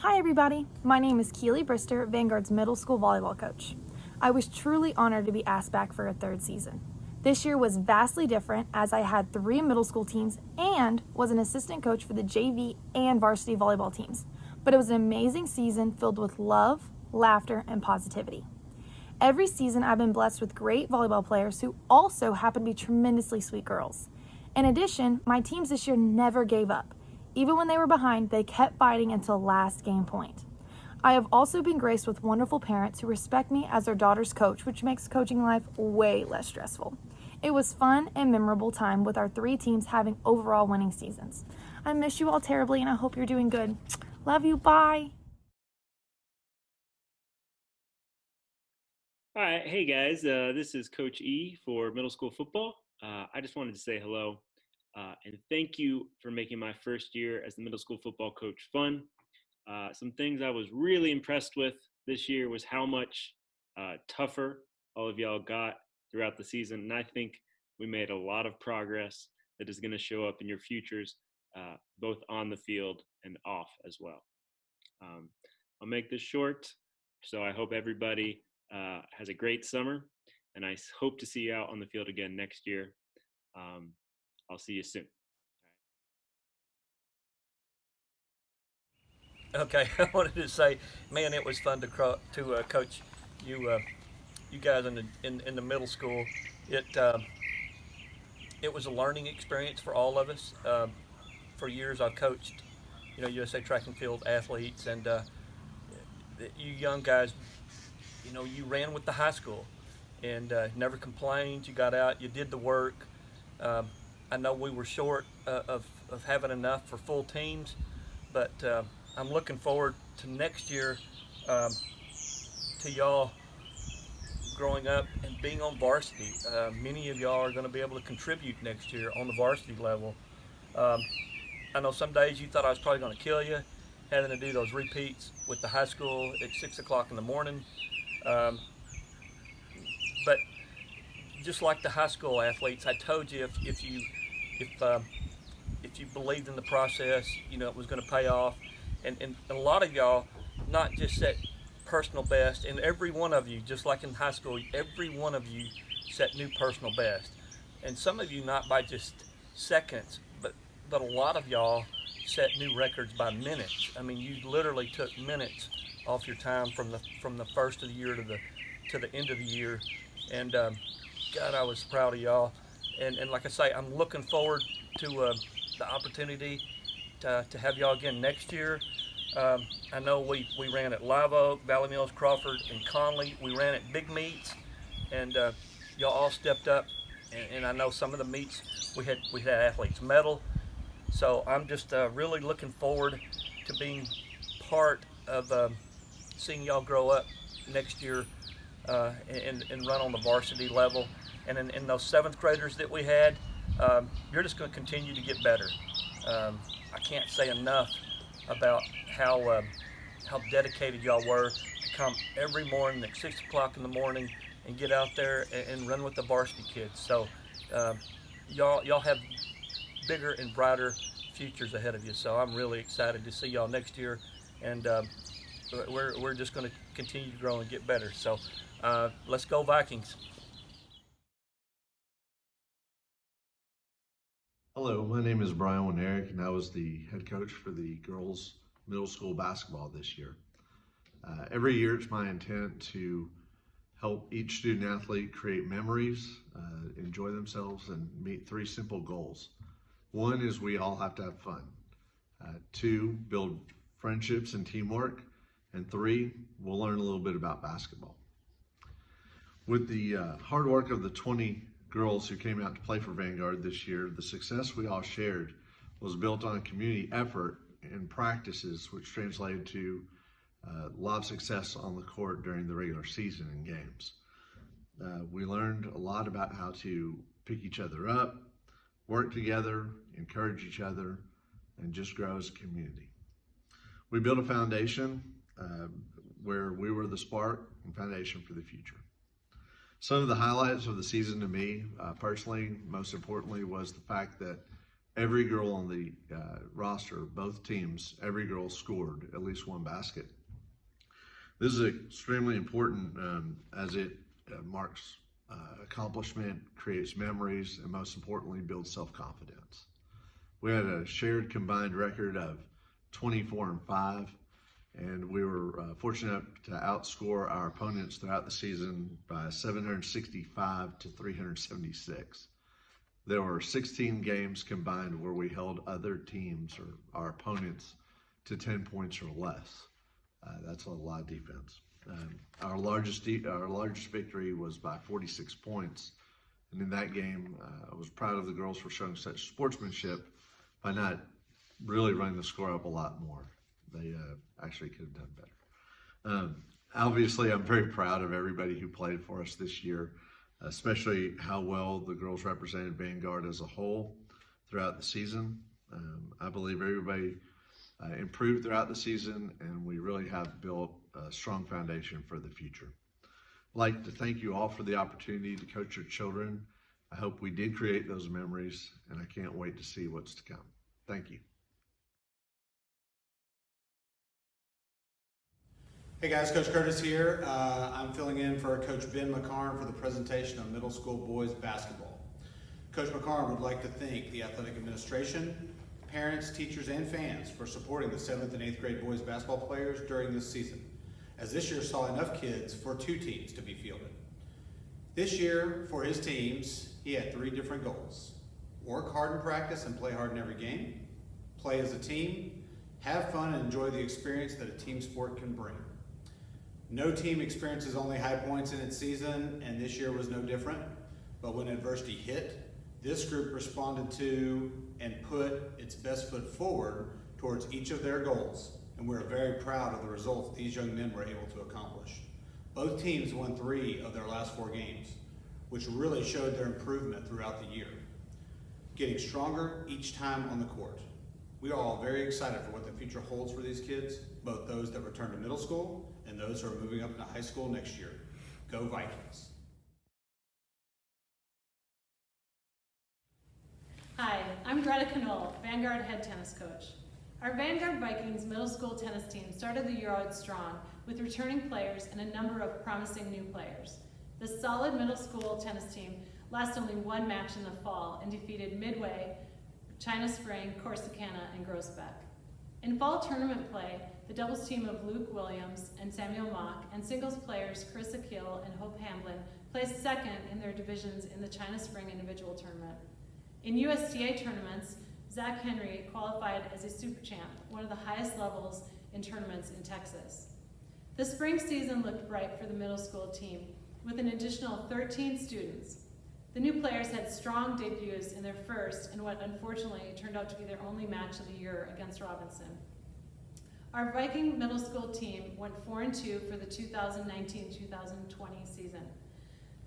Hi everybody, my name is Keely Brister, Vanguard's middle school volleyball coach. I was truly honored to be asked back for a third season. This year was vastly different as I had 3 middle school teams and was an assistant coach for the JV and varsity volleyball teams. But it was an amazing season filled with love, laughter, and positivity. Every season I've been blessed with great volleyball players who also happen to be tremendously sweet girls. In addition, my teams this year never gave up. Even when they were behind, they kept fighting until last game point. I have also been graced with wonderful parents who respect me as their daughter's coach, which makes coaching life way less stressful. It was fun and memorable time with our 3 teams having overall winning seasons. I miss you all terribly and I hope you're doing good. Love you, bye. All right, hey guys, this is Coach E for middle school football. I just wanted to say hello and thank you for making my first year as the middle school football coach fun. Some things I was really impressed with this year was how much tougher all of y'all got throughout the season, and I think we made a lot of progress that is going to show up in your futures, both on the field and off as well. I'll make this short, so I hope everybody has a great summer, and I hope to see you out on the field again next year. I'll see you soon. Okay, I wanted to say, man, it was fun to coach you you guys in the middle school. It it was a learning experience for all of us. For years, I've coached, USA track and field athletes, and you young guys, you ran with the high school, and never complained. You got out, you did the work. Um, I know we were short of having enough for full teams, but I'm looking forward to next year, um, to y'all growing up and being on varsity. Many of y'all are going to be able to contribute next year on the varsity level. Um, I know some days you thought I was probably going to kill you, having to do those repeats with the high school at 6 o'clock in the morning. Um, but just like the high school athletes, I told you if if you believed in the process, it was going to pay off. And a lot of y'all not just set personal best, and every one of you, just like in high school, every one of you set new personal best. And some of you not by just seconds, but a lot of y'all set new records by minutes. I mean, you literally took minutes off your time from the first of the year to the end of the year. And God, I was proud of y'all. And like I say, I'm looking forward to the opportunity to have y'all again next year. I know we ran at Live Oak, Valley Mills, Crawford, and Conley. We ran at big meets, and y'all all stepped up. And I know some of the meets we had athletes medal. So I'm just really looking forward to being part of seeing y'all grow up next year, and run on the varsity level. And in those 7th graders that we had, you're just going to continue to get better. I can't say enough about how dedicated y'all were to come every morning at 6 o'clock in the morning and get out there and run with the varsity kids. So y'all have bigger and brighter futures ahead of you. So I'm really excited to see y'all next year, and we're just going to continue to grow and get better. So let's go Vikings. Hello, my name is Brian Winerick, and I was the head coach for the girls' middle school basketball this year. Every year, it's my intent to help each student athlete create memories, enjoy themselves, and meet 3 simple goals. One is we all have to have fun. 2, build friendships and teamwork. And 3, we'll learn a little bit about basketball. With the hard work of the 20 girls who came out to play for Vanguard this year, the success we all shared was built on a community effort and practices which translated to a lot of success on the court during the regular season and games. We learned a lot about how to pick each other up, work together, encourage each other, and just grow as a community. We built a foundation where we were the spark and foundation for the future. Some of the highlights of the season to me, personally, most importantly, was the fact that every girl on the roster, both teams, every girl scored at least one basket. This is extremely important as it marks accomplishment, creates memories, and most importantly, builds self-confidence. We had a shared combined record of 24-5, and we were fortunate to outscore our opponents throughout the season by 765 to 376. There were 16 games combined where we held other teams or our opponents to 10 points or less. That's a lot of defense. Our largest victory was by 46 points. And in that game, I was proud of the girls for showing such sportsmanship by not really running the score up a lot more. They actually could have done better. Obviously, I'm very proud of everybody who played for us this year, especially how well the girls represented Vanguard as a whole throughout the season. I believe everybody improved throughout the season, and we really have built a strong foundation for the future. I'd like to thank you all for the opportunity to coach your children. I hope we did create those memories, and I can't wait to see what's to come. Thank you. Hey guys, Coach Curtis here. I'm filling in for Coach Ben McCarn for the presentation on middle school boys basketball. Coach McCarn would like to thank the athletic administration, parents, teachers, and fans for supporting the 7th and 8th grade boys basketball players during this season, as this year saw enough kids for 2 teams to be fielded. This year, for his teams, he had 3 different goals: work hard in practice and play hard in every game, play as a team, have fun and enjoy the experience that a team sport can bring. No team experiences only high points in its season, and this year was no different. But when adversity hit, this group responded to and put its best foot forward towards each of their goals, and we're very proud of the results these young men were able to accomplish. Both teams won 3 of their last 4 games, which really showed their improvement throughout the year, getting stronger each time on the court. We are all very excited for what the future holds for these kids, both those that return to middle school and those who are moving up into high school next year. Go Vikings. Hi, I'm Greta Knoll, Vanguard head tennis coach. Our Vanguard Vikings middle school tennis team started the year out strong with returning players and a number of promising new players. The solid middle school tennis team lost only 1 match in the fall and defeated Midway, China Spring, Corsicana, and Groesbeck. In fall tournament play, the doubles team of Luke Williams and Samuel Mock and singles players Chris Akil and Hope Hamblin placed 2nd in their divisions in the China Spring individual tournament. In USTA tournaments, Zach Henry qualified as a super champ, one of the highest levels in tournaments in Texas. The spring season looked bright for the middle school team, with an additional 13 students. The new players had strong debuts in their first and what unfortunately turned out to be their only match of the year against Robinson. Our Viking middle school team went 4-2 for the 2019-2020 season.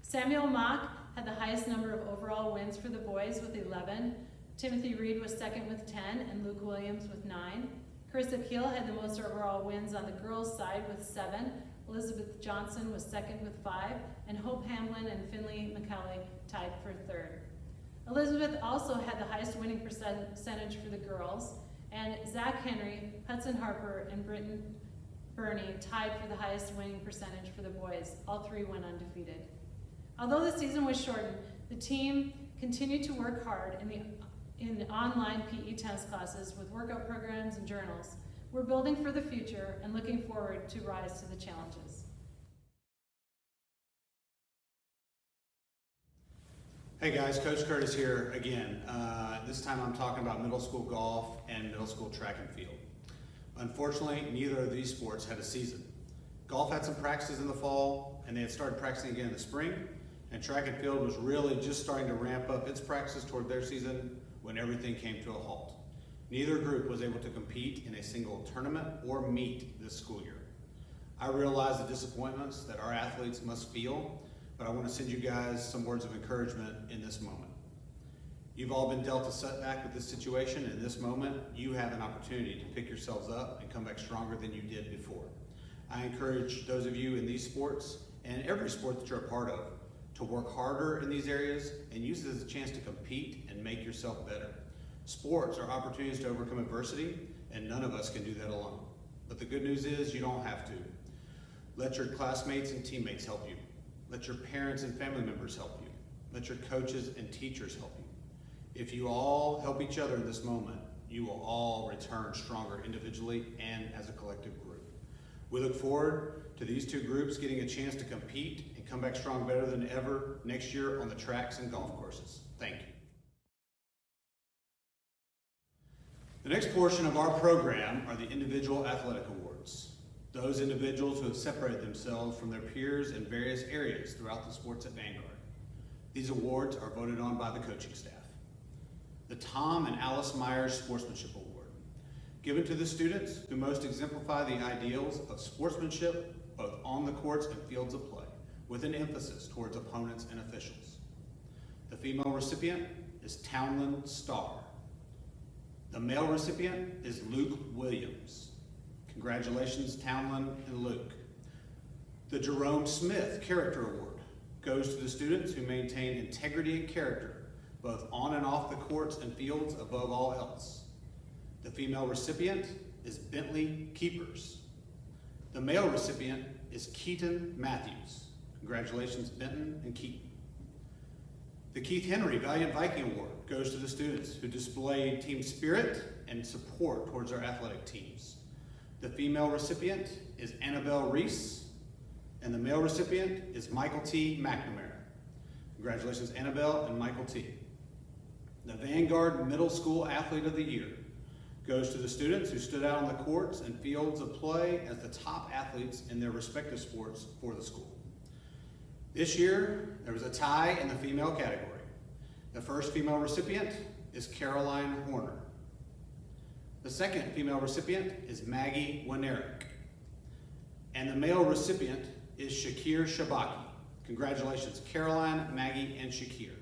Samuel Mock had the highest number of overall wins for the boys with 11. Timothy Reed was 2nd with 10 and Luke Williams with 9. Chris Akil had the most overall wins on the girls' side with 7. Elizabeth Johnson was 2nd with 5, and Hope Hamblin and Finley McKelly tied for 3rd. Elizabeth also had the highest winning percentage for the girls, and Zach Henry, Hudson Harper, and Britton Burney tied for the highest winning percentage for the boys. All 3 went undefeated. Although the season was shortened, the team continued to work hard in online PE tennis classes with workout programs and journals. We're building for the future and looking forward to rise to the challenges. Hey guys, Coach Curtis here again. This time I'm talking about middle school golf and middle school track and field. Unfortunately, neither of these sports had a season. Golf had some practices in the fall, and they had started practicing again in the spring, and track and field was really just starting to ramp up its practices toward their season when everything came to a halt. Neither group was able to compete in a single tournament or meet this school year. I realize the disappointments that our athletes must feel, but I want to send you guys some words of encouragement in this moment. You've all been dealt a setback with this situation, and in this moment, you have an opportunity to pick yourselves up and come back stronger than you did before. I encourage those of you in these sports, and every sport that you're a part of, to work harder in these areas and use it as a chance to compete and make yourself better. Sports are opportunities to overcome adversity, and none of us can do that alone. But the good news is you don't have to. Let your classmates and teammates help you. Let your parents and family members help you. Let your coaches and teachers help you. If you all help each other in this moment, you will all return stronger individually and as a collective group. We look forward to these two groups getting a chance to compete and come back strong better than ever next year on the tracks and golf courses. Thank you. The next portion of our program are the individual athletic awards. Those individuals who have separated themselves from their peers in various areas throughout the sports at Vanguard. These awards are voted on by the coaching staff. The Tom and Alice Myers Sportsmanship Award, given to the students who most exemplify the ideals of sportsmanship both on the courts and fields of play, with an emphasis towards opponents and officials. The female recipient is Townland Starr. The male recipient is Luke Williams. Congratulations, Townland and Luke. The Jerome Smith Character Award goes to the students who maintain integrity and character, both on and off the courts and fields above all else. The female recipient is Bentley Keepers. The male recipient is Keaton Matthews. Congratulations, Benton and Keaton. The Keith Henry Valiant Viking Award goes to the students who displayed team spirit and support towards our athletic teams. The female recipient is Annabelle Reese, and the male recipient is Michael T. McNamara. Congratulations, Annabelle and Michael T. The Vanguard Middle School Athlete of the Year goes to the students who stood out on the courts and fields of play as the top athletes in their respective sports for the school. This year, there was a tie in the female category. The first female recipient is Caroline Horner. The second female recipient is Maggie Winerick. And the male recipient is Shakir Shabaki. Congratulations, Caroline, Maggie, and Shakir.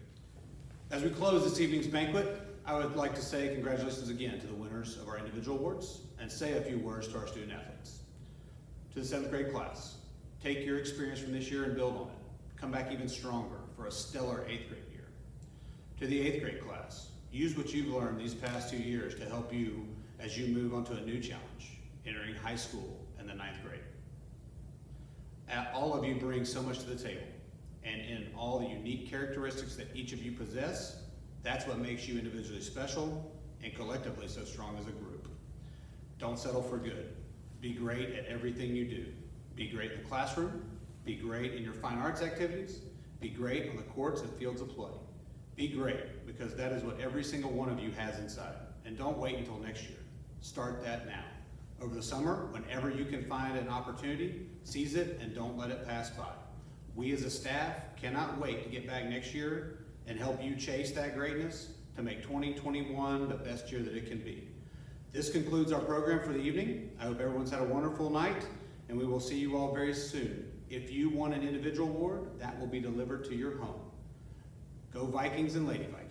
As we close this evening's banquet, I would like to say congratulations again to the winners of our individual awards and say a few words to our student athletes. To the 7th grade class, take your experience from this year and build on it. Come back even stronger for a stellar 8th grade year. To the 8th grade class, use what you've learned these past 2 years to help you as you move on to a new challenge, entering high school and the 9th grade. All of you bring so much to the table, and in all the unique characteristics that each of you possess, that's what makes you individually special and collectively so strong as a group. Don't settle for good. Be great at everything you do. Be great in the classroom, be great in your fine arts activities, be great on the courts and fields of play. Be great, because that is what every single one of you has inside. And don't wait until next year. Start that now. Over the summer, whenever you can find an opportunity, seize it and don't let it pass by. We as a staff cannot wait to get back next year and help you chase that greatness to make 2021 the best year that it can be. This concludes our program for the evening. I hope everyone's had a wonderful night, and we will see you all very soon. If you want an individual award, that will be delivered to your home. Go Vikings and Lady Vikings.